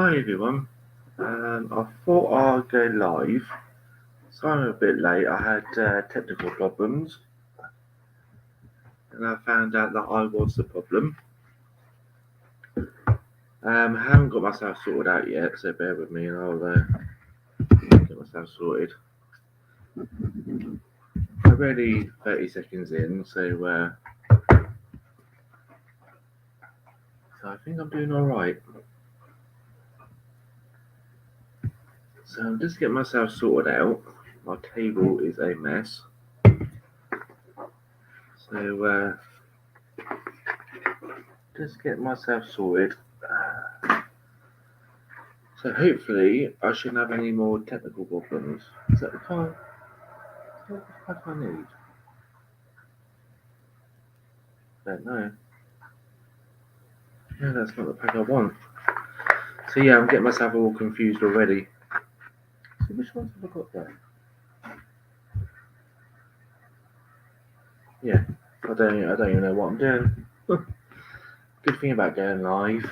Hi everyone. I thought I'd go live. So I'm a bit late. I had technical problems, and I found out that I was the problem. I haven't got myself sorted out yet, so bear with me, and I'll get myself sorted. I'm already 30 seconds in, so I think I'm doing all right. So I'm just getting myself sorted out. My table is a mess. So just get myself sorted. So hopefully I shouldn't have any more technical problems. Is that the car? Is that the pack I need? Don't know. No, that's not the pack I want. So yeah, I'm getting myself all confused already. So which ones have I got there? Yeah, I don't even know what I'm doing. Good thing about going live,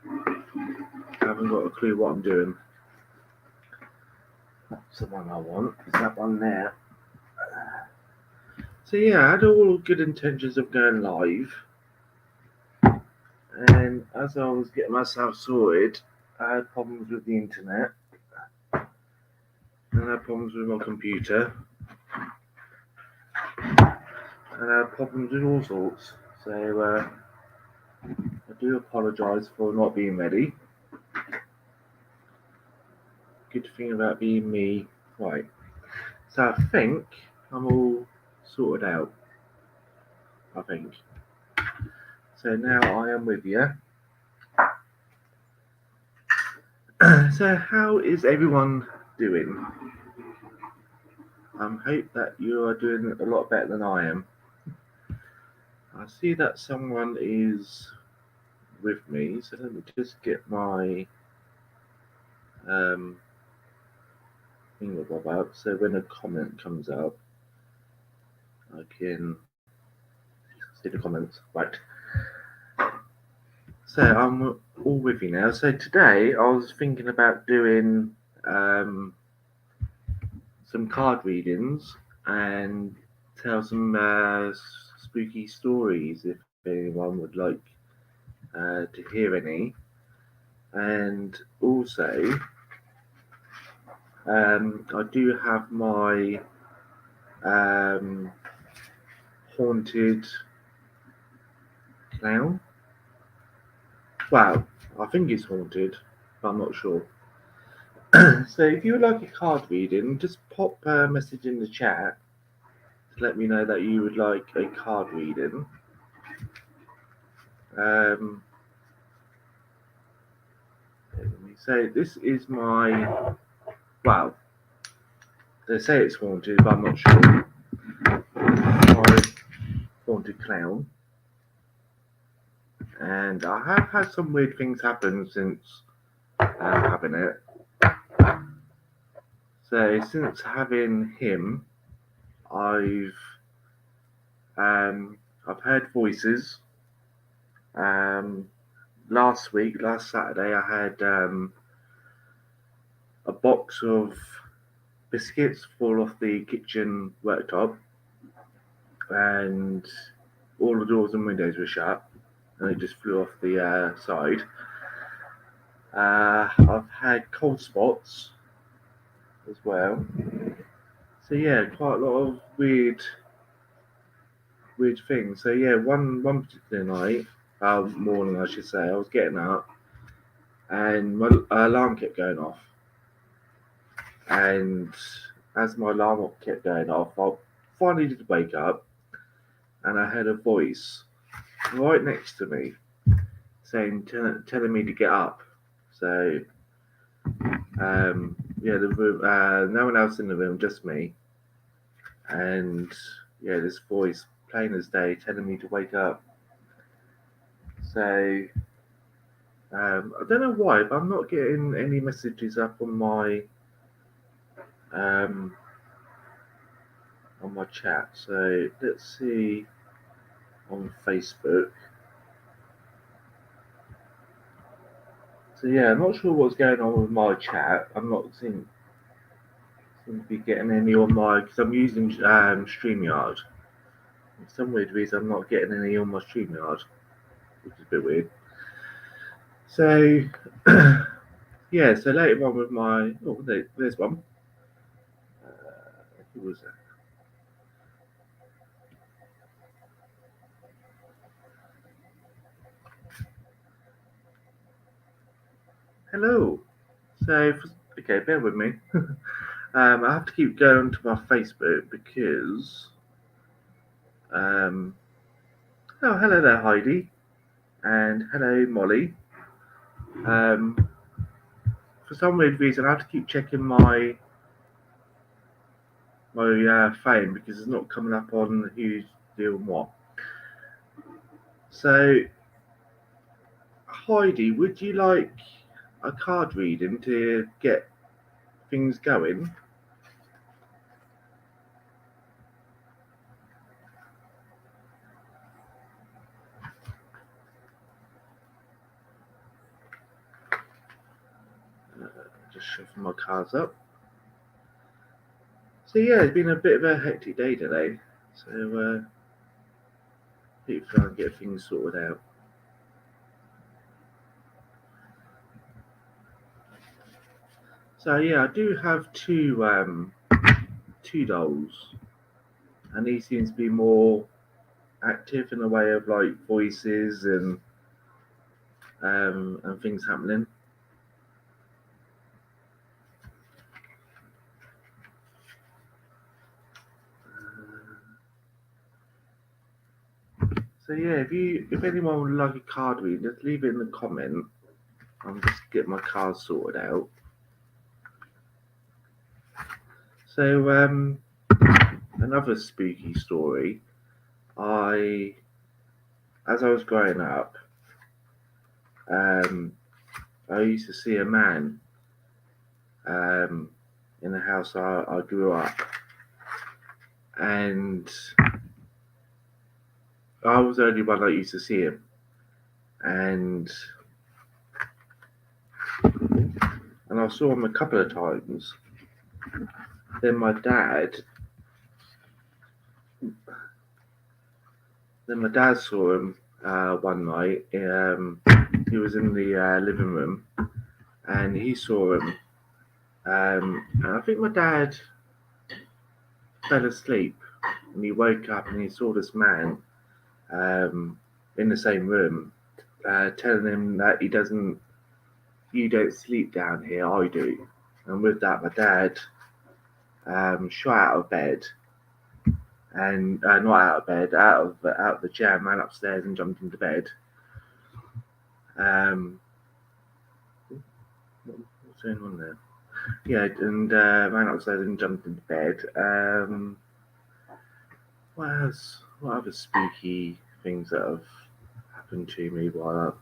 I haven't got a clue what I'm doing. That's the one I want. Is that one there? So yeah, I had all good intentions of going live, and as I was getting myself sorted, I had problems with the internet, and I had problems with my computer, and I had problems with all sorts. So I do apologise for not being ready. Good thing about being me. Right. So I think I'm all sorted out. I think. So now I am with you. So how is everyone doing? I hope that you are doing a lot better than I am. I see that someone is with me, so let me just get my thingamabob out. So when a comment comes up, I can see the comments. Right. So I'm all with you now. So today I was thinking about doing some card readings and tell some spooky stories if anyone would like to hear any. And also, I do have my haunted clown. Well, I think it's haunted, but I'm not sure. So if you would like a card reading, just pop a message in the chat to let me know that you would like a card reading. So this is my, well, they say it's haunted, but I'm not sure. My haunted clown. And I have had some weird things happen since having it. So since having him, I've heard voices. Last Saturday, I had a box of biscuits fall off the kitchen worktop, and all the doors and windows were shut, and it just flew off the side. I've had cold spots as well. So yeah, quite a lot of weird things. So yeah, one particular night, morning I should say, I was getting up, and my alarm kept going off. And as my alarm kept going off, I finally did wake up, and I heard a voice right next to me saying, telling me to get up. So yeah, the room, no one else in the room, just me. And yeah, this voice, plain as day, telling me to wake up. So I don't know why, but I'm not getting any messages up um, on my chat. So let's see on Facebook. So yeah, I'm not sure what's going on with my chat. I'm not seem to be getting any on my, because I'm using StreamYard. For some weird reason, I'm not getting any on my StreamYard, which is a bit weird. So yeah, so later on with my, oh, there's one. Who was that? Hello. So, okay, bear with me. I have to keep going to my Facebook because. Oh, hello there, Heidi, and hello, Molly. For some weird reason, I have to keep checking my phone because it's not coming up on who's doing what. So, Heidi, would you like a card reading to get things going? Just shuffle my cards up. So yeah, it's been a bit of a hectic day today. So keep trying to get things sorted out. So yeah, I do have two dolls, and he seems to be more active in the way of like voices and things happening. So yeah, if anyone would like a card reading, just leave it in the comment. I'll just get my cards sorted out. So another spooky story. As I was growing up, I used to see a man in the house I grew up, and I was the only one that used to see him. And I saw him a couple of times. Then my dad saw him one night. He was in the living room, and he saw him. And I think my dad fell asleep, and he woke up and he saw this man in the same room, telling him that you don't sleep down here, I do. And with that, my dad shot out of bed, and not out of bed, out of the chair, ran upstairs and jumped into bed. What's going on there? Yeah, and ran upstairs and jumped into bed. What else? What other spooky things that have happened to me while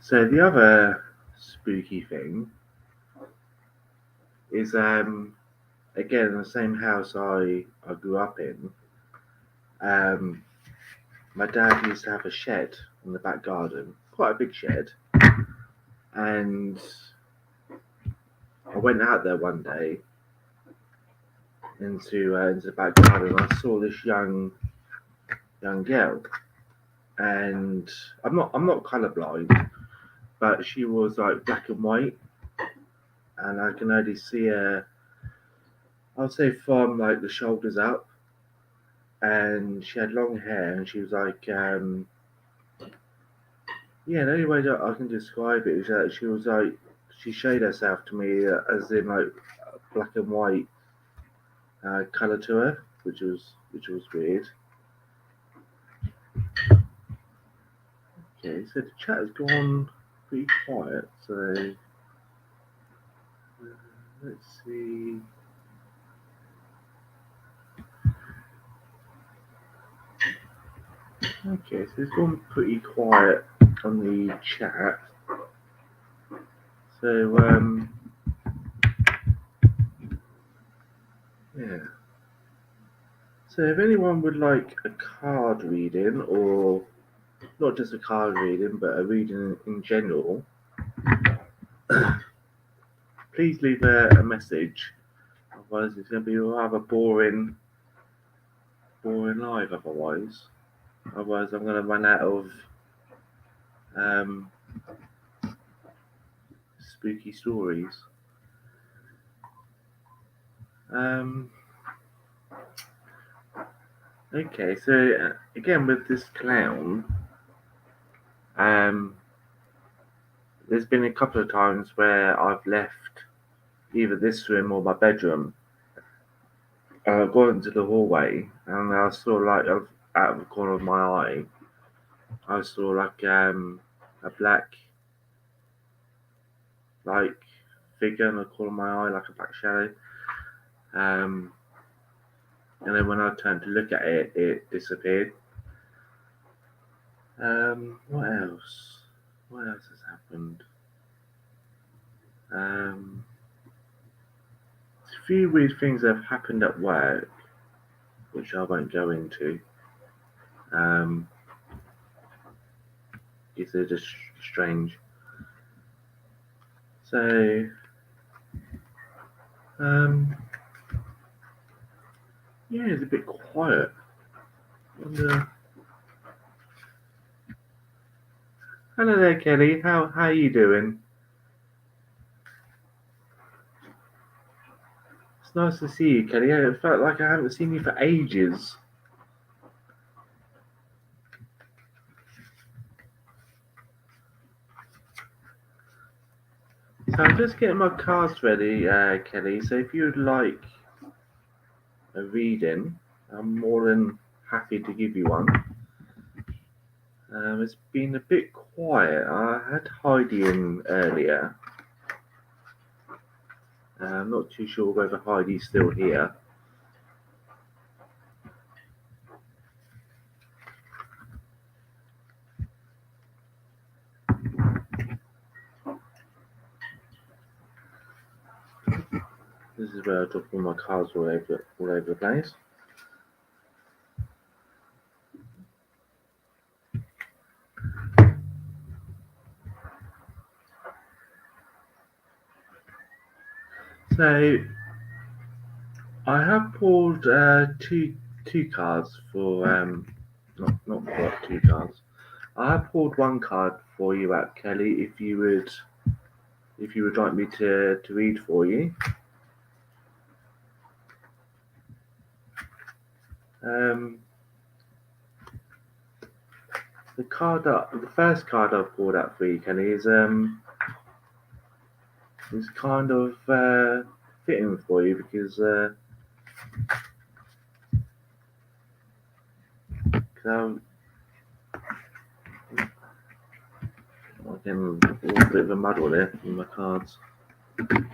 so the other spooky thing is again the same house I grew up in. My dad used to have a shed in the back garden, quite a big shed, and I went out there one day into the back garden. I saw this young girl, and I'm not colorblind, but she was like black and white, and I can only see her. I'll say from like the shoulders up, and she had long hair, and she was like, yeah. The only way that I can describe it is that she was like, she showed herself to me as in like black and white color to her, which was weird. Okay, so the chat has gone pretty quiet. So let's see. Okay, so it's gone pretty quiet on the chat. So yeah. So if anyone would like a card reading or not just a card reading, but a reading in general, please leave a message. Otherwise, it's going to be a rather boring live. Otherwise, I'm going to run out of spooky stories. Okay, so again with this clown, there's been a couple of times where I've left either this room or my bedroom, gone into the hallway, and I saw like out of the corner of my eye, I saw like a black like figure in the corner of my eye, like a black shadow. And then when I turned to look at it, it disappeared. What else? What else has happened? A few weird things have happened at work, which I won't go into. Because they're just strange. So, yeah, it's a bit quiet. Hello there, Kelly. How are you doing? It's nice to see you, Kelly. It felt like I haven't seen you for ages. So I'm just getting my cards ready, Kelly. So if you'd like a reading, I'm more than happy to give you one. It's been a bit quiet. I had Heidi in earlier. I'm not too sure whether Heidi's still here. This is where I drop all my cards all over the place. So I have pulled two cards for not quite two cards. I have pulled one card for you out, Kelly. If you would like me to read for you. The first card I've pulled out for you, Kelly, is kind of fitting for you because I'm getting a little bit of a muddle there in my cards. Right,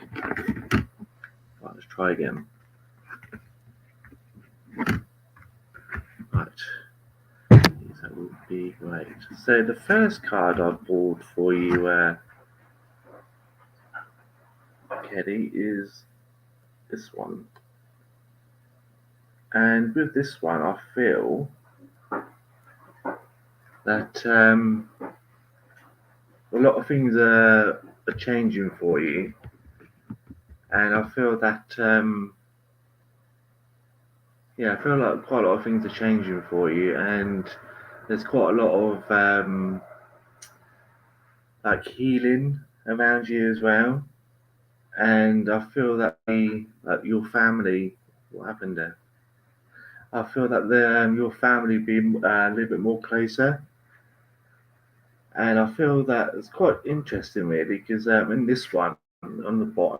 let's try again. Right, that would be great. So the first card I've pulled for you, Kelly, is this one. And with this one, I feel that a lot of things are changing for you, and I feel that I feel like quite a lot of things are changing for you, and there's quite a lot of like healing around you as well. And I feel that your family, what happened there? I feel that your family be a little bit more closer, and I feel that it's quite interesting really because in this one on the bottom.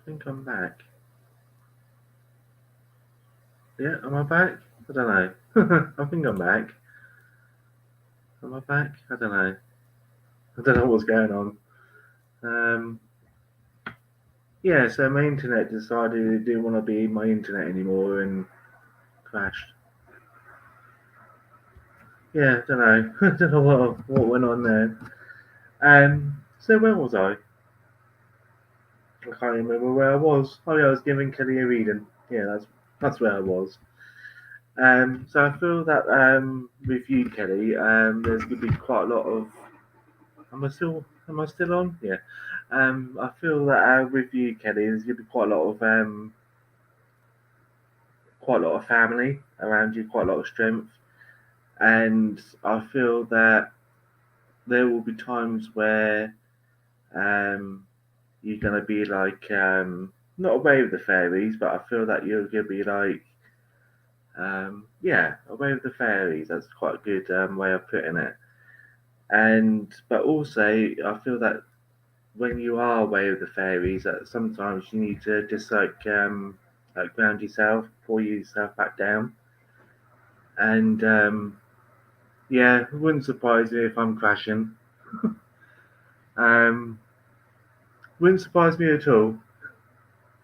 think I'm back. Yeah, am I back? I don't know. I think I'm back. Am I back? I don't know. I don't know what's going on. Um, yeah, so my internet decided it didn't want to be my internet anymore and crashed. Yeah, I don't know. I don't know what went on there. So where was I? I can't remember where I was. Oh yeah, I was giving Kelly a reading. Yeah, that's where I was. So I feel that with you, Kelly, there's gonna be quite a lot of. Am I still on? Yeah. I feel that with you, Kelly, there's gonna be quite a lot of family around you, quite a lot of strength, and I feel that there will be times where um you're gonna be like not away with the fairies, but I feel that you're gonna be like yeah, away with the fairies. That's quite a good way of putting it. And but also, I feel that when you are away with the fairies, that sometimes you need to just like ground yourself, pull yourself back down, and yeah, it wouldn't surprise me if I'm crashing. Um, wouldn't surprise me at all.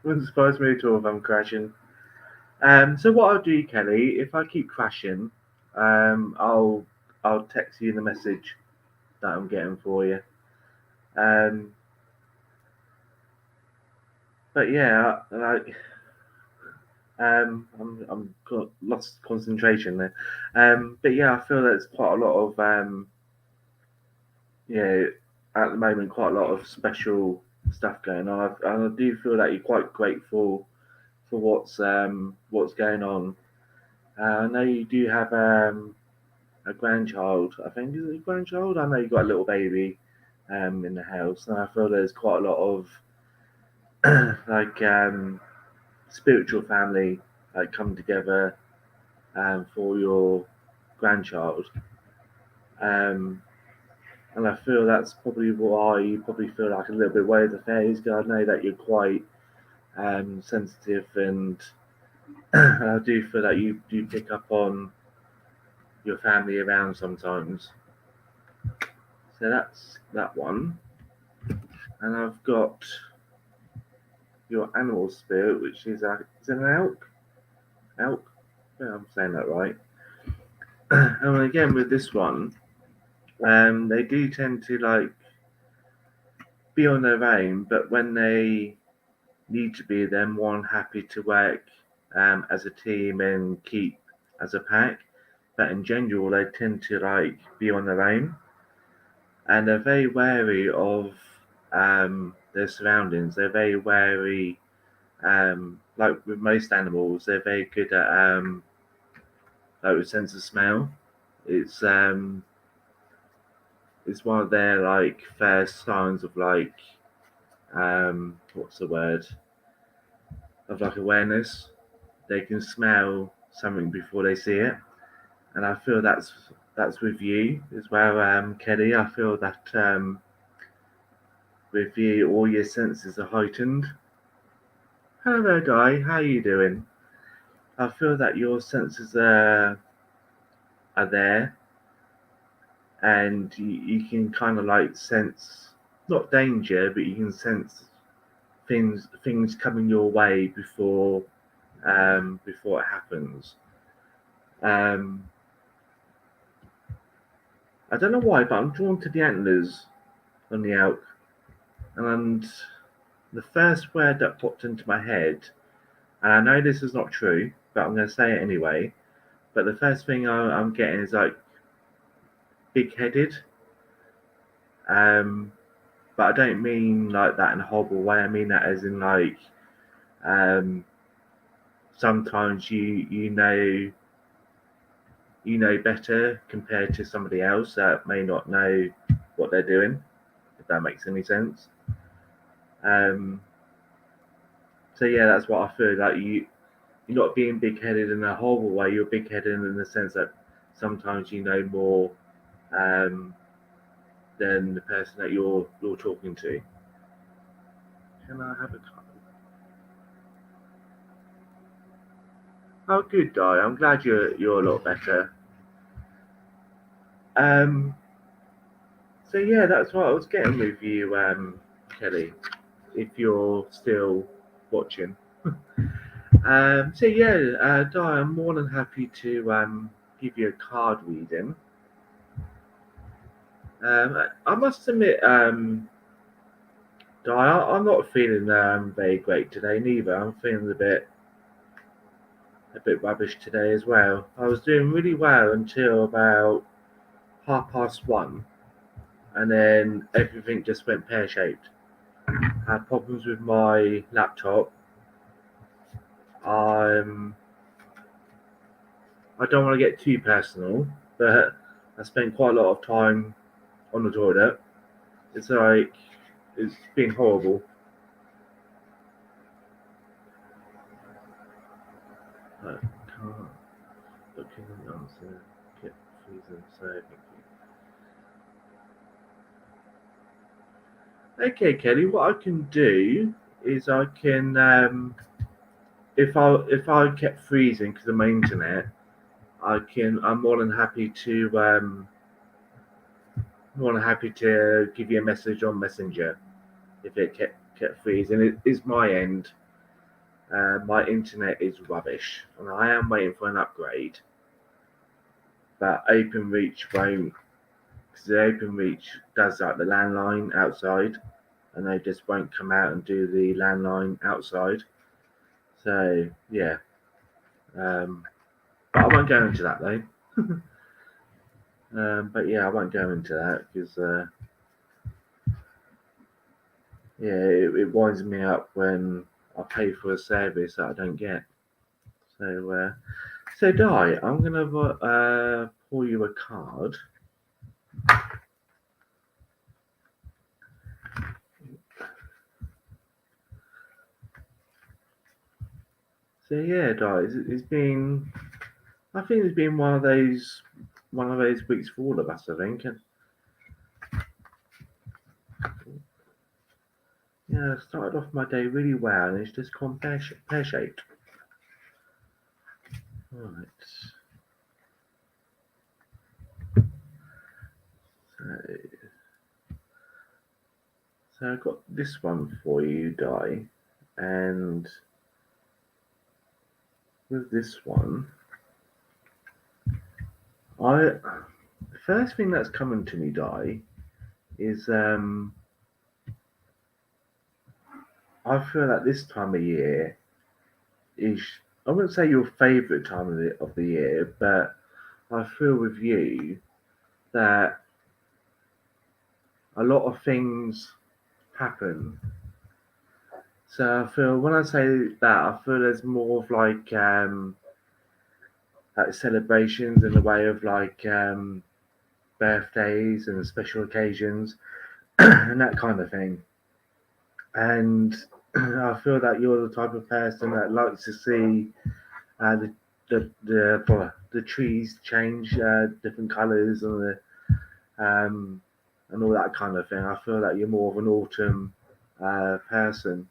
Wouldn't surprise me at all if I'm crashing. So what I'll do, Kelly, if I keep crashing, I'll text you the message that I'm getting for you. Um, but yeah, like I'm got lost concentration there. But yeah, I feel there's quite a lot of yeah, at the moment, quite a lot of special stuff going on. I do feel that you're quite grateful for what's going on. I know you do have a grandchild. I think is it a grandchild? I know you got a little baby in the house, and I feel there's quite a lot of like spiritual family like come together for your grandchild. Um, and I feel that's probably why you probably feel like a little bit worried the fairies. Because I know that you're quite sensitive, and I do feel that you do pick up on your family around sometimes. So that's that one. And I've got your animal spirit, which is it an elk? Elk? Yeah, I'm saying that right. And again with this one, they do tend to like be on their own, but when they need to be, they're more than happy to work as a team and keep as a pack. But in general, they tend to like be on their own, and they're very wary of their surroundings. They're very wary. Like with most animals, they're very good at like with sense of smell. It's um, it's one of their like first signs of like what's the word of like awareness. They can smell something before they see it, and I feel that's with you as well, Kelly. I feel that with you, all your senses are heightened. Hello there, Guy. How are you doing? I feel that your senses are there, and you can kind of like sense not danger, but you can sense things coming your way before it happens. Um, I don't know why, but I'm drawn to the antlers on the elk, and the first word that popped into my head, and I know this is not true, but I'm going to say it anyway. But the first thing I'm getting is like big-headed, um, but I don't mean like that in a horrible way. I mean that as in like um, sometimes you know better compared to somebody else that may not know what they're doing. If that makes any sense. Um, so yeah, that's what I feel like you're not being big headed in a horrible way. You're big headed in the sense that sometimes you know more um, than the person that you're talking to. Can I have a card? Oh, good, Di. I'm glad you're a lot better. Um, so yeah, that's what I was getting with you, Kelly. If you're still watching. So yeah, Di, I'm more than happy to give you a card reading. I must admit, Di, I'm not feeling very great today neither. I'm feeling a bit rubbish today as well. I was doing really well until about 1:30, and then everything just went pear shaped. I had problems with my laptop. Um, I don't want to get too personal, but I spent quite a lot of time on the toilet. It's like it's been horrible. I can't look in the answer. Get freezing. So okay, Kelly. What I can do is I can if I kept freezing because of my internet, I'm more than happy to give you a message on Messenger if it kept freezing. It is my end. My internet is rubbish, and I am waiting for an upgrade. But OpenReach won't, because the OpenReach does like the landline outside, and they just won't come out and do the landline outside. So yeah, but I won't go into that though. But yeah, I won't go into that because yeah, it winds me up when I pay for a service that I don't get. So Di, I'm gonna pull you a card. So yeah, Di, it's been. I think it's been one of those weeks for all of us. I think. And, yeah, I started off my day really well, and it's just gone pear shaped. Right. So, so I've got this one for you, Di, and with this one, I the first thing that's coming to me, Di, is I feel that this time of year is I wouldn't say your favourite time of the year, but I feel with you that a lot of things happen. So I feel when I say that, I feel there's more of like celebrations in the way of birthdays and special occasions and that kind of thing. And I feel that you're the type of person that likes to see the the trees change different colours and all that kind of thing. I feel that you're more of an autumn person,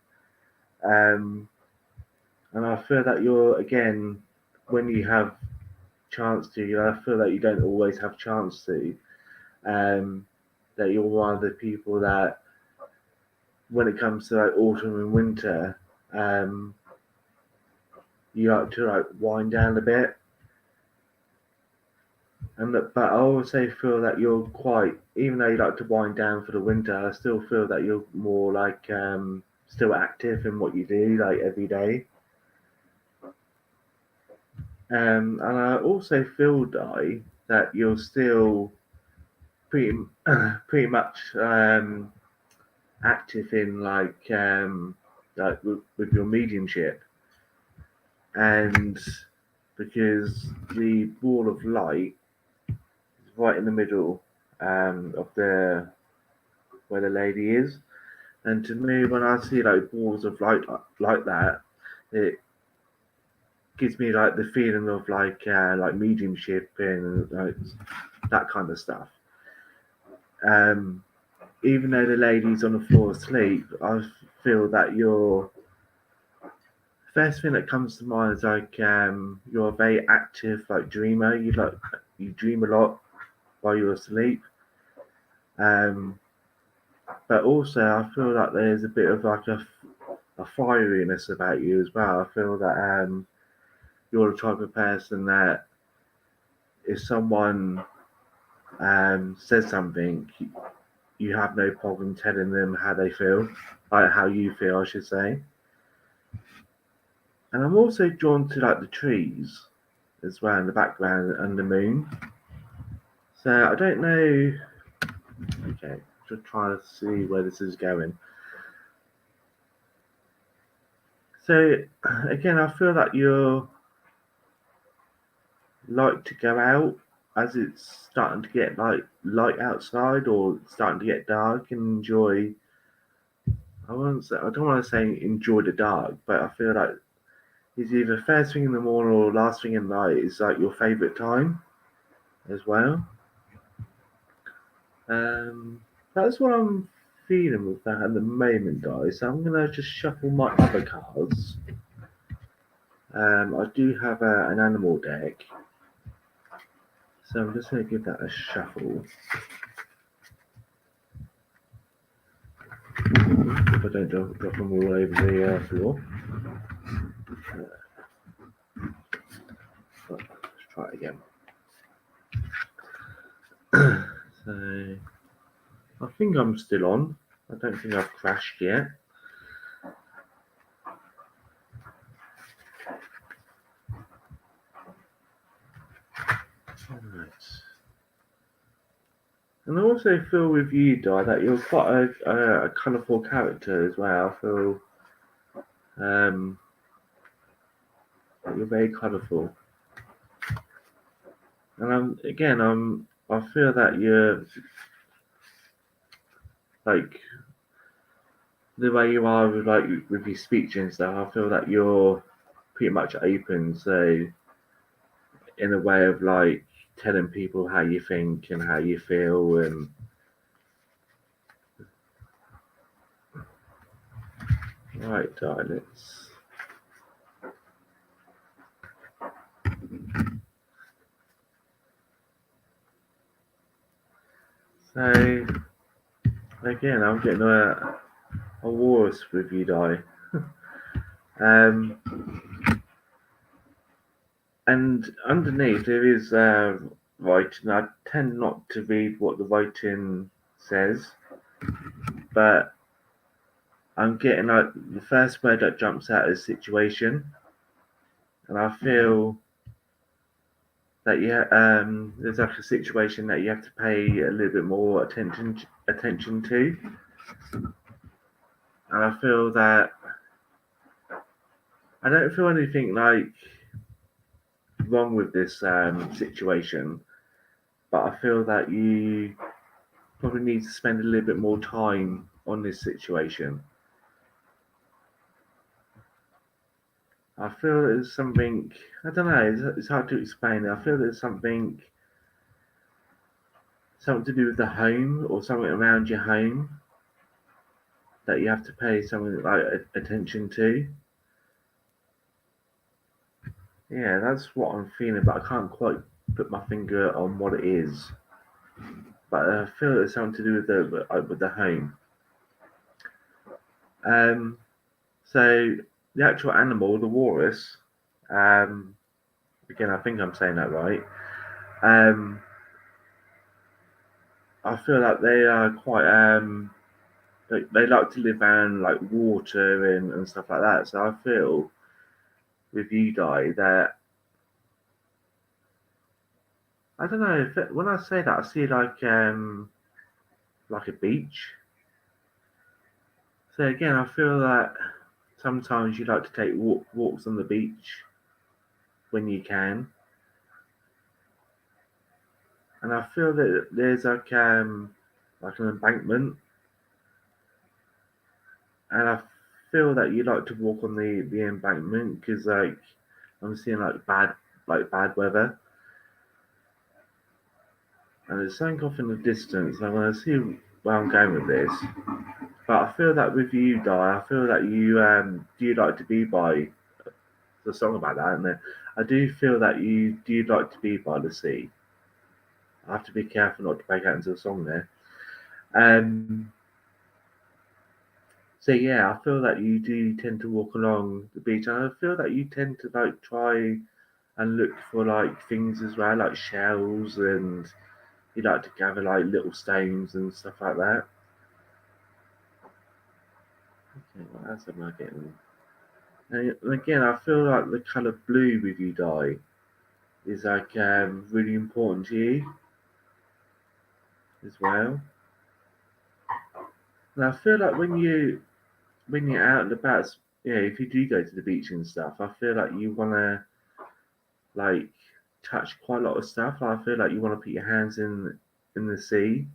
um, and I feel that you're again when you have chance to. I feel that you don't always have chance to. Um, that you're one of the people that when it comes to like autumn and winter, um, you like to like wind down a bit. But I also feel that you're quite, even though you like to wind down for the winter, I still feel that you're more like still active in what you do like every day. And I also feel, Di, that you're still pretty pretty much active in like with your mediumship, and because the ball of light is right in the middle of the where the lady is. And to me, when I see like balls of light like that, it gives me like the feeling of like mediumship and like that kind of stuff. Um, Even though the lady's on the floor asleep, I feel that you're first thing that comes to mind is like you're a very active like dreamer. You dream a lot while you're asleep. Um, but also I feel like there's a bit of like a fieriness about you as well. I feel that you're the type of person that if someone says something, you have no problem telling them how they feel, like how you feel, I should say. And I'm also drawn to like the trees as well in the background and the moon. So I don't know. Okay, just trying to see where this is going. So again, I feel that you're like to go out as it's starting to get like light outside or starting to get dark and enjoy. I don't want to say enjoy the dark, but I feel like it's either first thing in the morning or last thing in the night is like your favourite time as well. That's what I'm feeling with that at the moment, guys. So I'm gonna just shuffle my other cards. I do have an animal deck, so I'm just gonna give that a shuffle. If I don't drop them all over the floor. Let's try it again. So I think I'm still on. I don't think I've crashed yet. Alright. And I also feel with you, Di, that you're quite a colourful character as well. I feel that you're very colourful. And I feel that you're like the way you are with like with your speech and stuff. I feel that you're pretty much open. So in a way of like telling people how you think and how you feel and right, let's so again I'm getting a walrus with you, Di. um and underneath there is writing. I tend not to read what the writing says, but I'm getting like the first word that jumps out is situation, and I feel that there's like a situation that you have to pay a little bit more attention to, and I feel that I don't feel anything like wrong with this situation, but I feel that you probably need to spend a little bit more time on this situation. I feel there's something, I don't know, it's hard to explain. I feel there's something to do with the home or something around your home that you have to pay something like attention to. Yeah, that's what I'm feeling, but I can't quite put my finger on what it is. But I feel it's something to do with the home. So the actual animal, the walrus, again, I think I'm saying that right. I feel like they are quite they like to live around like water and stuff like that. So I feel with you, Di, that I don't know if when I say that I see like a beach. So again, I feel that sometimes you like to take walks on the beach when you can, and I feel that there's like an embankment, and I feel that you like to walk on the embankment because like I'm seeing like bad weather, and there's something off in the distance. And I want to see where I'm going with this, but I feel that with you, Di, I feel that you do you like to be by the song about that, and I do feel that you do like to be by the sea. I have to be careful not to break out into the song there. Um, so yeah, I feel that you do tend to walk along the beach, and I feel that you tend to like try and look for like things as well, like shells, and you like to gather like little stones and stuff like that. Okay, what else am I getting? And again, I feel like the colour blue with you, Di, is like really important to you as well. And I feel like when you're out and about, if you do go to the beach and stuff, I feel like you wanna like touch quite a lot of stuff. I feel like you wanna put your hands in the sea.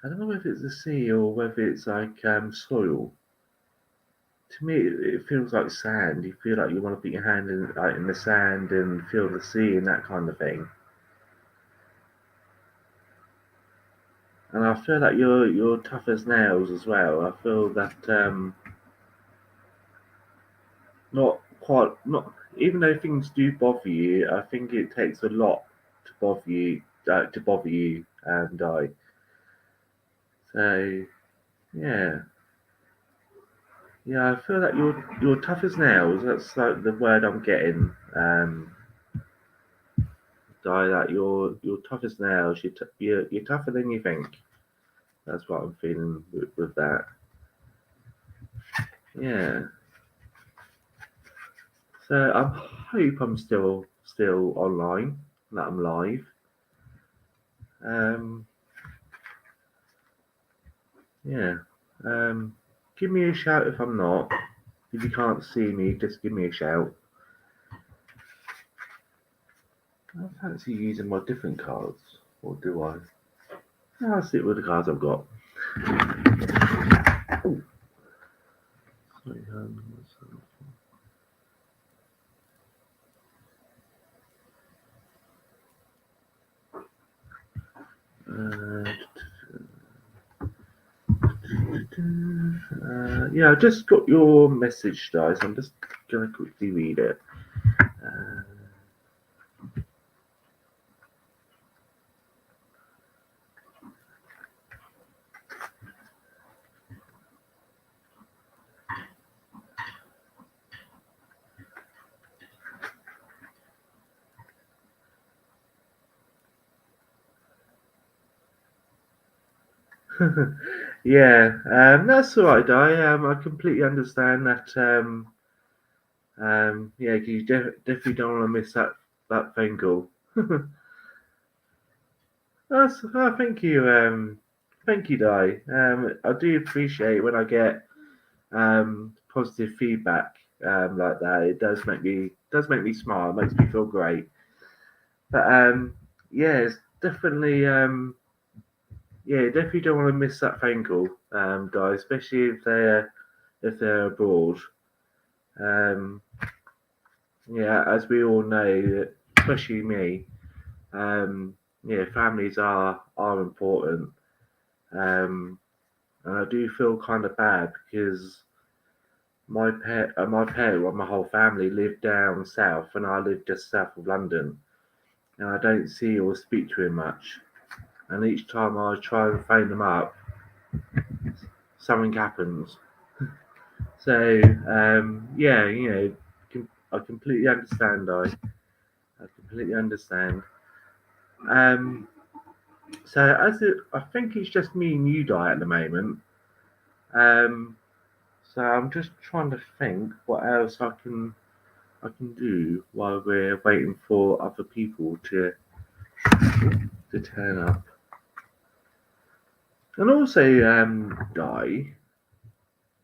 I don't know if it's the sea or whether it's like soil. To me, it feels like sand. You feel like you want to put your hand in like in the sand and feel the sea and that kind of thing. And I feel like you're tough as nails as well. I feel that not even though things do bother you, I think it takes a lot to bother you and I. So yeah, yeah, I feel like you're tough as nails. That's like the word I'm getting. Di, that you're tough as nails. You're tougher than you think. That's what I'm feeling with that. Yeah. So I hope I'm still online. That I'm live. Um. Yeah. Give me a shout if I'm not. If you can't see me, just give me a shout. I fancy using my different cards, or do I? I'll stick with the cards I've got. Oh, sorry, yeah, I just got your message, guys. I'm just gonna quickly read it. Uh, yeah, that's all right, Di. I completely understand that. Yeah, you definitely don't want to miss that phone call. Thank you. Thank you, Di. I do appreciate when I get positive feedback like that. It does make me smile. It makes me feel great. But yeah, it's definitely yeah, definitely don't want to miss that phone call, guys, especially if they're abroad. Um, yeah, as we all know, especially me, yeah, families are important, and I do feel kind of bad because my whole family live down south, and I live just south of London, and I don't see or speak to him much. And each time I try and phone them up, something happens. So yeah, I completely understand. I completely understand. Um, so I think it's just me and you, Di, at the moment. Um, so I'm just trying to think what else I can do while we're waiting for other people to turn up. And also, Di.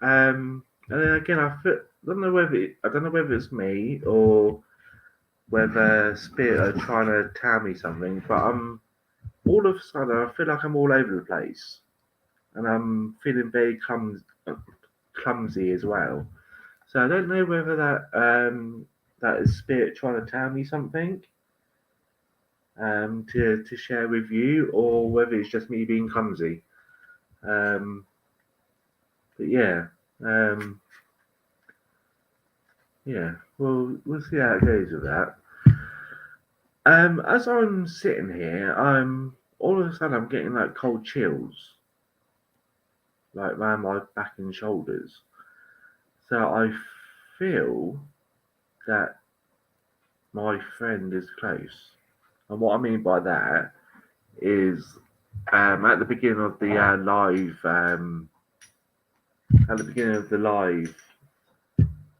And then again, I don't know whether it's me or whether Spirit are trying to tell me something, but I'm all of a sudden I feel like I'm all over the place, and I'm feeling very clumsy as well. So I don't know whether that is Spirit trying to tell me something to share with you, or whether it's just me being clumsy. Um, but yeah, um, yeah. we'll see how it goes with that. As I'm sitting here, I'm all of a sudden I'm getting like cold chills, like around my back and shoulders. So I feel that my friend is close. And what I mean by that is, at the beginning of the live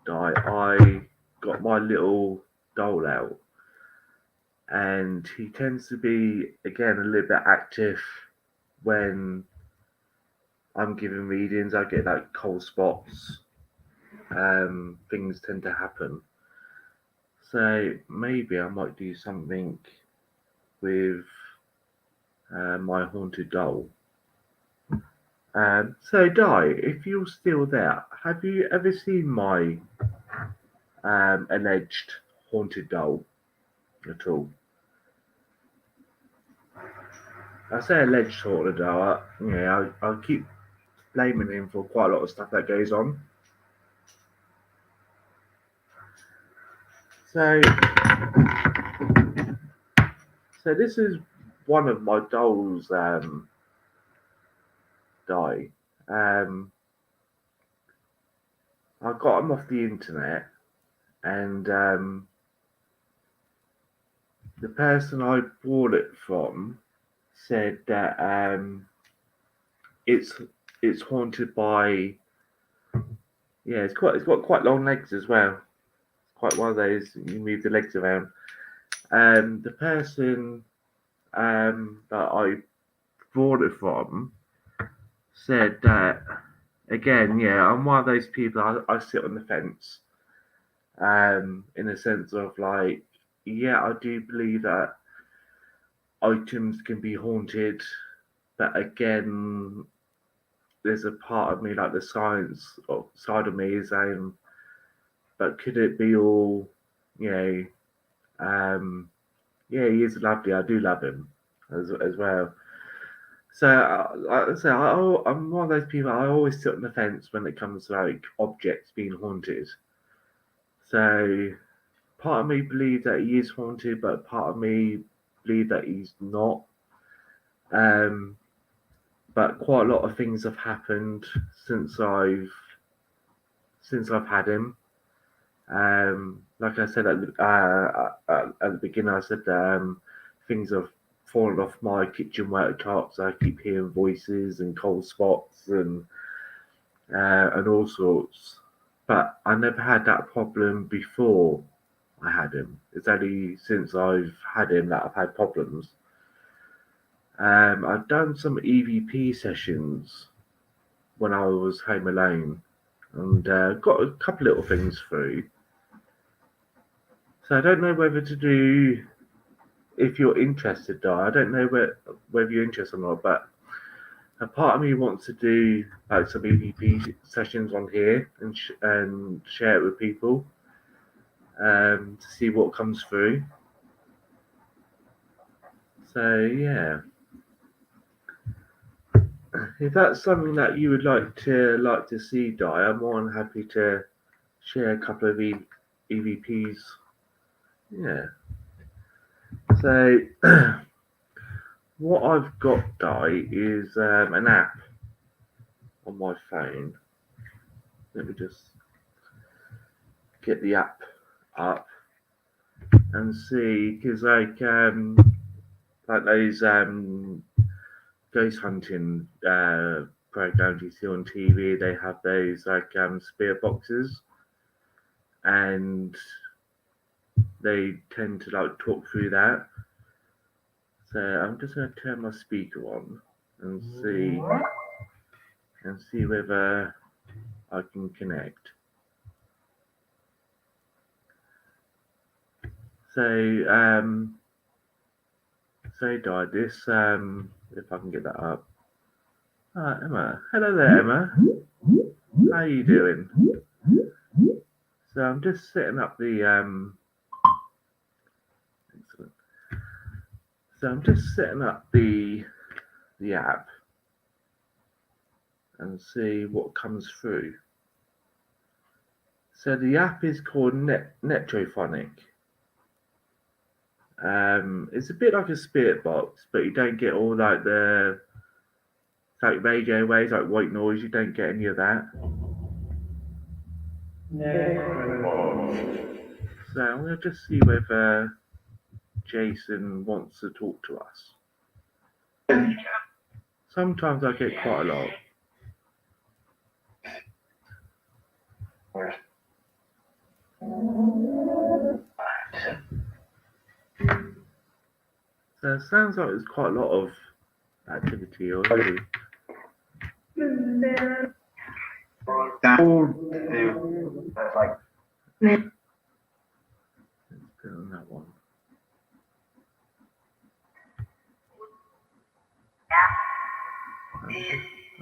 die, I got my little doll out, and he tends to be again a little bit active when I'm giving readings. I get like cold spots. Things tend to happen. So maybe I might do something with my haunted doll. So, Di, if you're still there, have you ever seen my alleged haunted doll at all? I say alleged haunted doll. I keep blaming him for quite a lot of stuff that goes on. So, so this is one of my dolls. Di. I got them off the internet, and the person I bought it from said that it's haunted by, it's got quite long legs as well. It's quite one of those you move the legs around. The person that I bought it from said that again, I'm one of those people. I sit on the fence, in a sense of like, I do believe that items can be haunted, but again, there's a part of me, like the science side of me, is saying, but could it be all, you know, he is lovely. I do love him as well. So, like I say, I'm one of those people. I always sit on the fence when it comes to like objects being haunted. So, part of me believes that he is haunted, but part of me believes that he's not. Um, but quite a lot of things have happened since I've had him. Like I said at the beginning, I said things have fallen off my kitchen worktops. I keep hearing voices and cold spots and all sorts. But I never had that problem before I had him. It's only since I've had him that I've had problems. I've done some EVP sessions when I was home alone, and got a couple little things through. So I don't know whether to do, if you're interested, Di. I don't know whether you're interested or not, but a part of me wants to do like some EVP sessions on here and share it with people, to see what comes through. So yeah, if that's something that you would like to see, Di, I'm more than happy to share a couple of EVPs. Yeah. So what I've got, Di, is an app on my phone. Let me just get the app up and see, because like those ghost hunting programs you see on TV, they have those like spirit boxes, and they tend to like talk through that. So I'm just going to turn my speaker on and see whether I can connect. So Di, this if I can get that up. Emma. Hello there, Emma. How are you doing? So I'm just setting up the excellent. So I'm just setting up the app and see what comes through. So the app is called Netrophonic. It's a bit like a spirit box, but you don't get all like the like radio waves, like white noise. You don't get any of that. So I'm gonna just see whether Jason wants to talk to us. Sometimes I get quite a lot. So it sounds like there's quite a lot of activity already. Like Let's put on that one.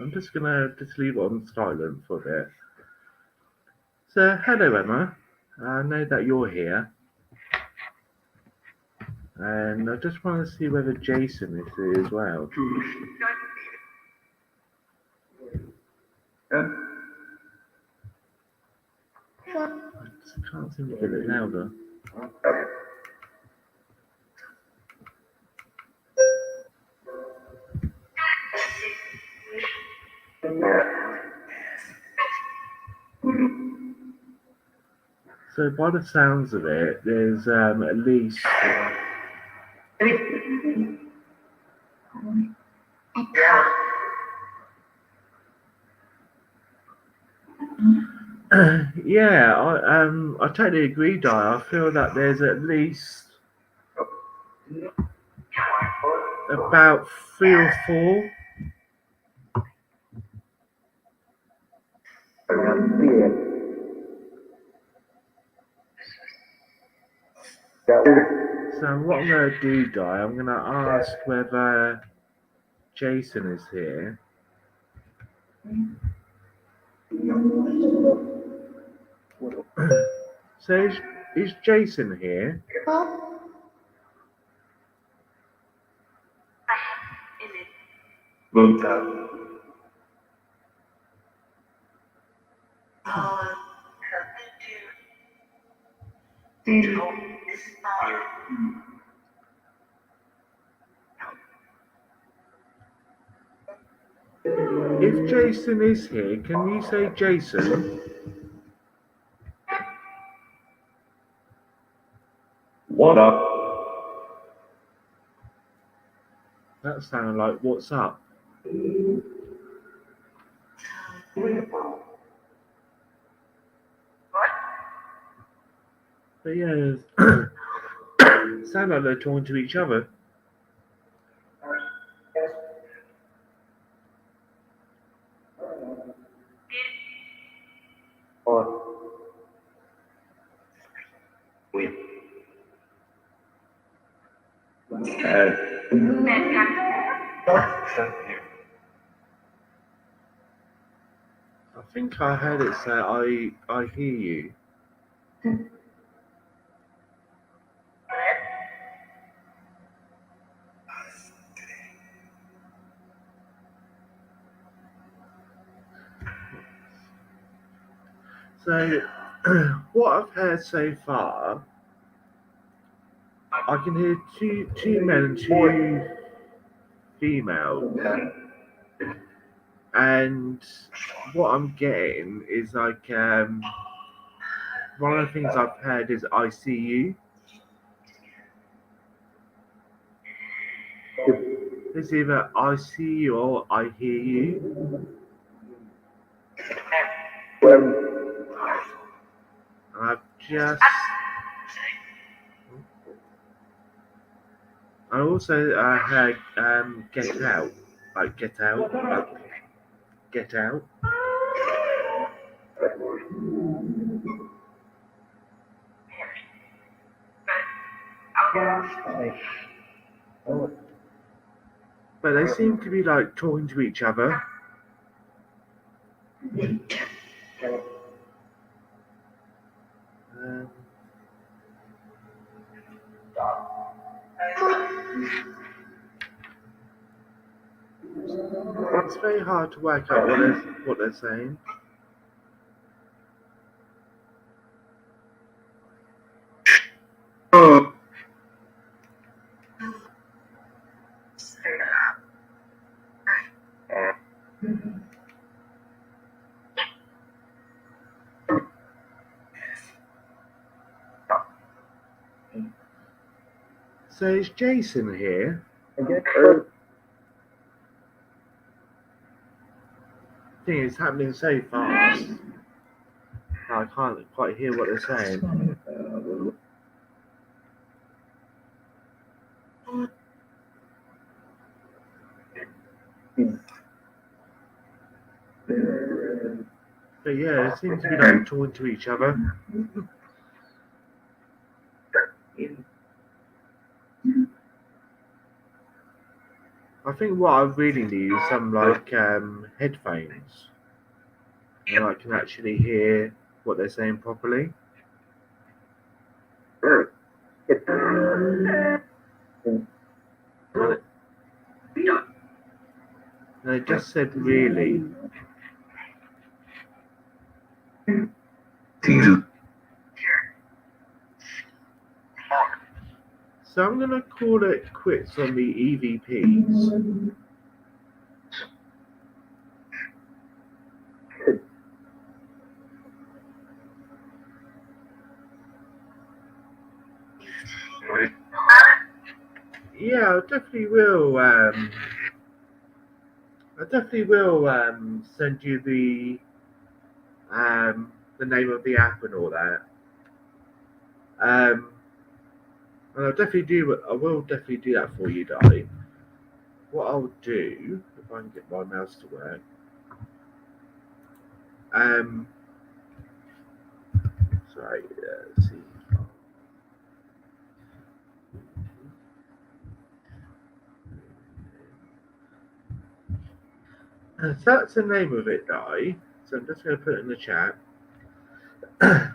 I'm just gonna leave it on silent for a bit. So hello Emma, I know that you're here, and I just want to see whether Jason is here as well. I just can't seem to get it louder. So by the sounds of it, there's at least yeah, I totally agree, Di. I feel that there's at least about 3 or 4. So what I'm gonna do, Di, I'm gonna ask whether Jason is here. So is Jason here? If Jason is here, can you say Jason? What up? That sounded like what's up. But yeah, sound like they're talking to each other. I think I heard it say, I hear you. So, what I've heard so far, I can hear two men and 2 females. And what I'm getting is like, one of the things I've heard is I see you. It's either I see you or I hear you. And I've just. I also heard get out. Like get out. Like get out. But they seem to be like talking to each other. It's very hard to work out what they're saying. So it's Jason here. Thing is happening so fast. I can't quite hear what they're saying. But yeah, it seems to be like talking to each other. I think what I really need is some like headphones, and I can actually hear what they're saying properly. And they just said really. So I'm gonna call it quits on the EVPs. Yeah, I definitely will. I definitely will send you the name of the app and all that. And I'll definitely do. I will definitely do that for you, Di. What I'll do if I can get my mouse to work. Sorry. Let's see. So that's the name of it, Di. So I'm just going to put it in the chat. So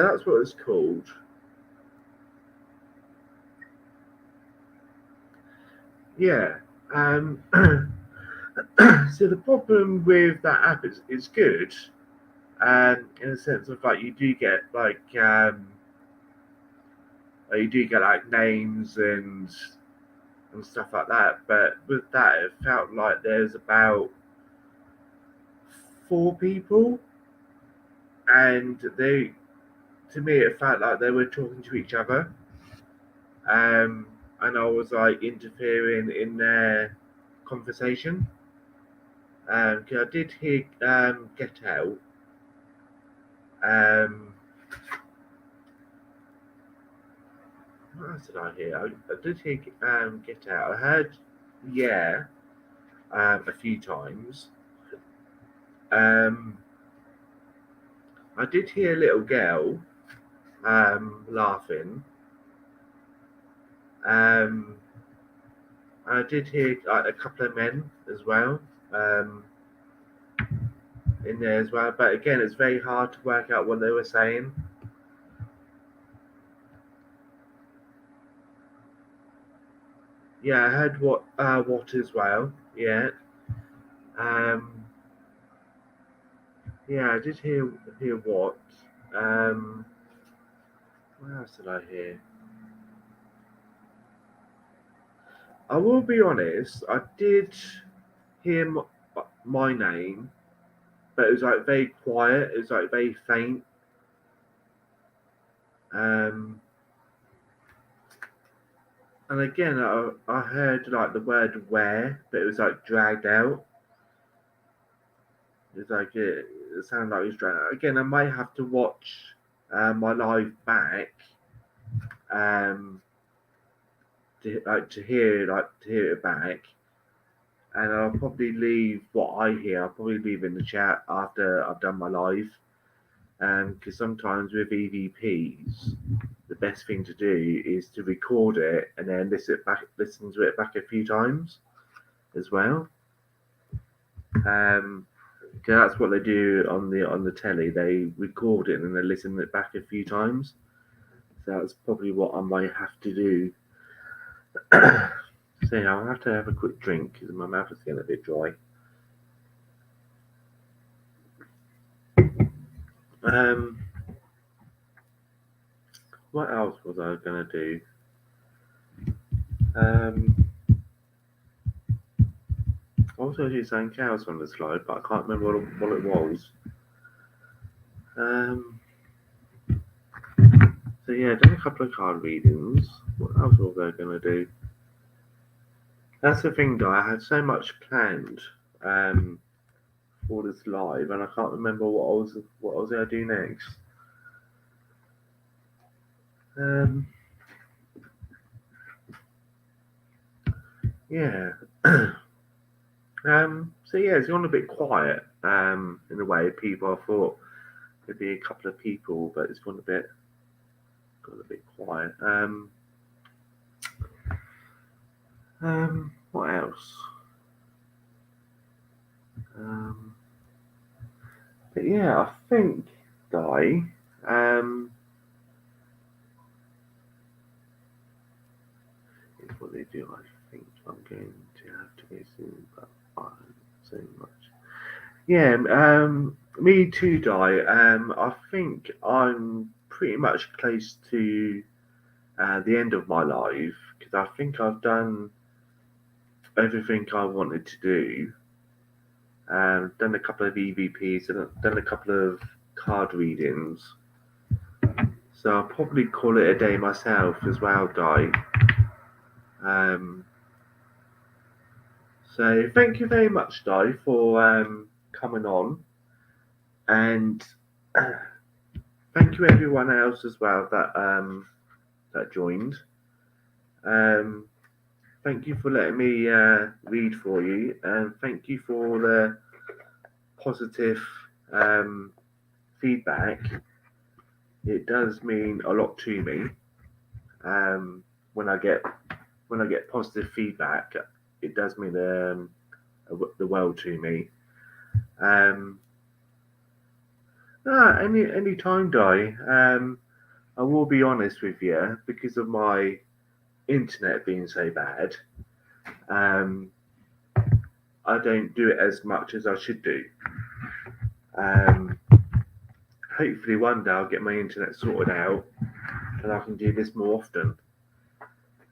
that's what it's called. Yeah. So the problem with that app is it's good, in the sense of like you do get like names and stuff like that. But with that, it felt like there's about 4 people, and to me, it felt like they were talking to each other. And I was like interfering in their conversation. Cause I did hear Get Out. What else did I hear? I did hear Get Out. I heard Yeah a few times. I did hear a little girl laughing. I did hear a couple of men as well in there as well. But again, it's very hard to work out what they were saying. Yeah, I heard what as well. Yeah. Yeah, I did hear what. What else did I hear? I will be honest. I did hear my name, but it was like very quiet. It was like very faint. And again, I heard like the word "where," but it was like dragged out. It's like it sounded like it was dragged out. Again, I might have to watch my live back to hear it back, and I'll probably leave what I hear. I'll probably leave in the chat after I've done my live, because sometimes with EVPs, the best thing to do is to record it and then listen to it back a few times as well. Because that's what they do on the telly. They record it and they listen it back a few times. So that's probably what I might have to do. So yeah, I'll have to have a quick drink because my mouth is getting a bit dry. What else was I gonna do? I was going to do something else on the slide, but I can't remember what it was. So yeah, done a couple of card readings. What else was I gonna do? That's the thing, though. I had so much planned for this live, and I can't remember what I was gonna do next. Um, yeah. So yeah, it's gone a bit quiet. In a way, people. I thought there'd be a couple of people, but it's got a bit quiet. What else? Um, but yeah, I think, Guy. Is what they do. I think I'm going to have to go soon, but I don't so much. Yeah, me too, Di. I think I'm pretty much close to the end of my life because I think I've done everything I wanted to do. Done a couple of EVPs and done a couple of card readings. So I'll probably call it a day myself as well, Di. Um, so thank you very much, Di, for coming on, and thank you everyone else as well that joined. Um, Thank you for letting me read for you, and thank you for the positive um, feedback. It does mean a lot to me um, when I get positive feedback. It does mean the world to me. Um, any time, Di. I will be honest with you because of my internet being so bad. Um, I don't do it as much as I should do. Um, Hopefully one day I'll get my internet sorted out and I can do this more often.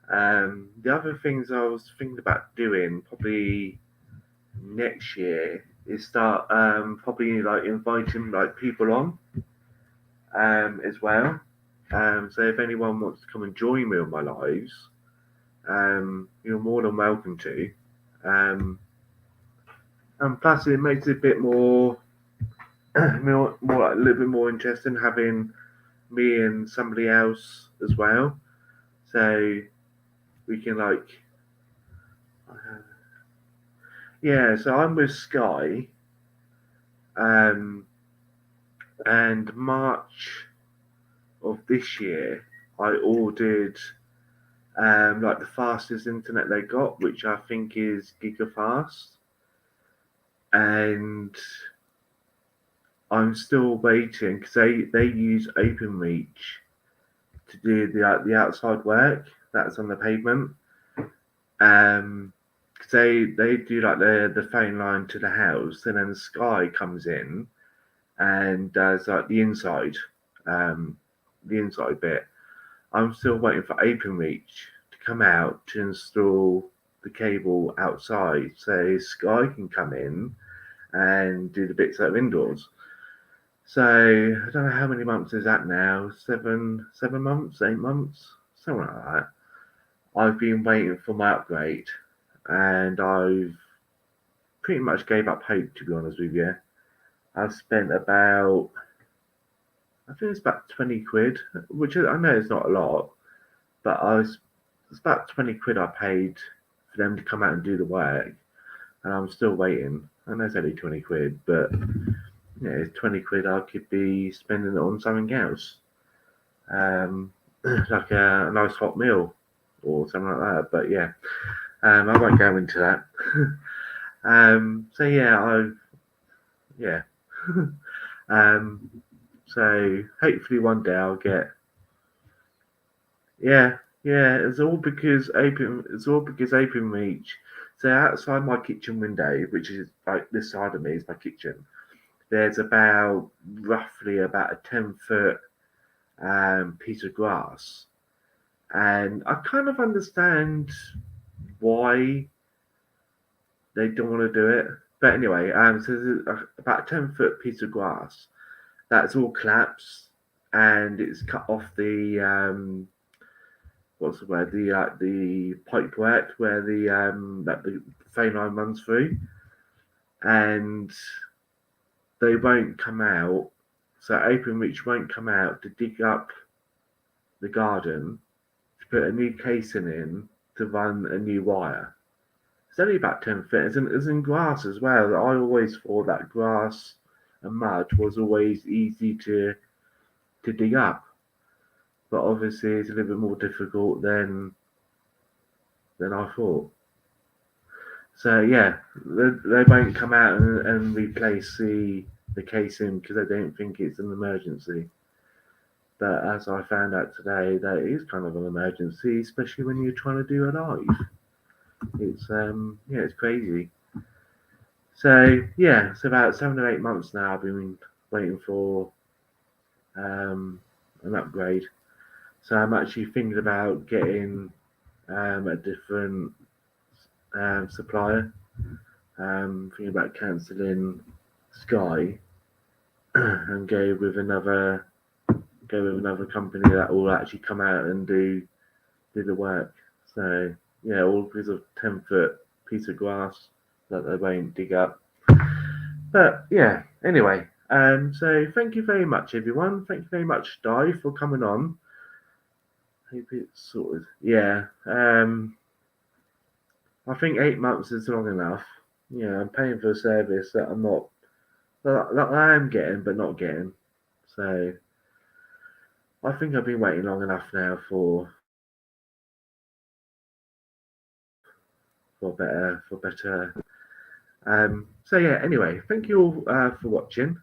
The other things I was thinking about doing probably next year is start probably like inviting like people on as well. So if anyone wants to come and join me on my lives, you're more than welcome to. Um, and plus, it makes it a bit more, more like a little bit more interesting having me and somebody else as well. So we can like, yeah. So I'm with Sky, um, and March of this year, I ordered like the fastest internet they got, which I think is gigafast, and I'm still waiting because they use OpenReach to do the outside work that's on the pavement. Cause they do like the phone line to the house, and then Sky comes in and does like um, the inside bit. I'm still waiting for OpenReach to come out to install the cable outside, so Sky can come in and do the bits that are indoors. So I don't know how many months is that now? 7 months, 8 months, something like that. I've been waiting for my upgrade, and I've pretty much gave up hope, to be honest with you. I've spent about, I think it's about 20 quid, which I know is not a lot, but it's about 20 quid I paid for them to come out and do the work, and I'm still waiting. I know it's only 20 quid, but yeah, it's 20 quid I could be spending it on something else, like a nice hot meal or something like that. But yeah, I won't go into that. So yeah. um, so hopefully one day I'll get. Yeah, yeah. It's all because OpenReach. So outside my kitchen window, which is like this side of me is my kitchen. There's about roughly about a 10 foot piece of grass, and I kind of understand why they don't want to do it. But anyway, so there's about a 10 foot piece of grass that's all collapsed, and it's cut off the what's the word, the pipework where the phone line runs through, and they won't come out. So Openreach won't come out to dig up the garden to put a new casing in to run a new wire. It's only about 10 feet. It's in grass as well. I always thought that grass and mud was always easy to dig up, but obviously it's a little bit more difficult than I thought. So yeah, they won't come out and replace the casing because they don't think it's an emergency. But as I found out today, that is kind of an emergency, especially when you're trying to do a live. It's yeah, it's crazy. So yeah, it's about 7 or 8 months now. I've been waiting for an upgrade. So I'm actually thinking about getting a different supplier. Thinking about cancelling Sky and go with another company that will actually come out and do the work. So yeah, all because of 10-foot piece of grass that they won't dig up. But yeah, anyway, so thank you very much, everyone. Thank you very much, Di, for coming on. Hope it's sorted. Yeah, I think 8 months is long enough. Yeah, I'm paying for a service that I'm not, that I am getting, but not getting. So I think I've been waiting long enough now for better. So yeah, anyway, thank you all for watching,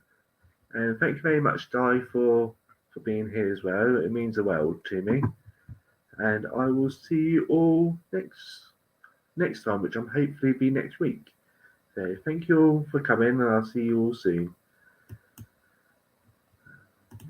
and thank you very much, Di, for being here as well. It means the world to me, and I will see you all next time, which I'm hopefully be next week. So thank you all for coming, and I'll see you all soon.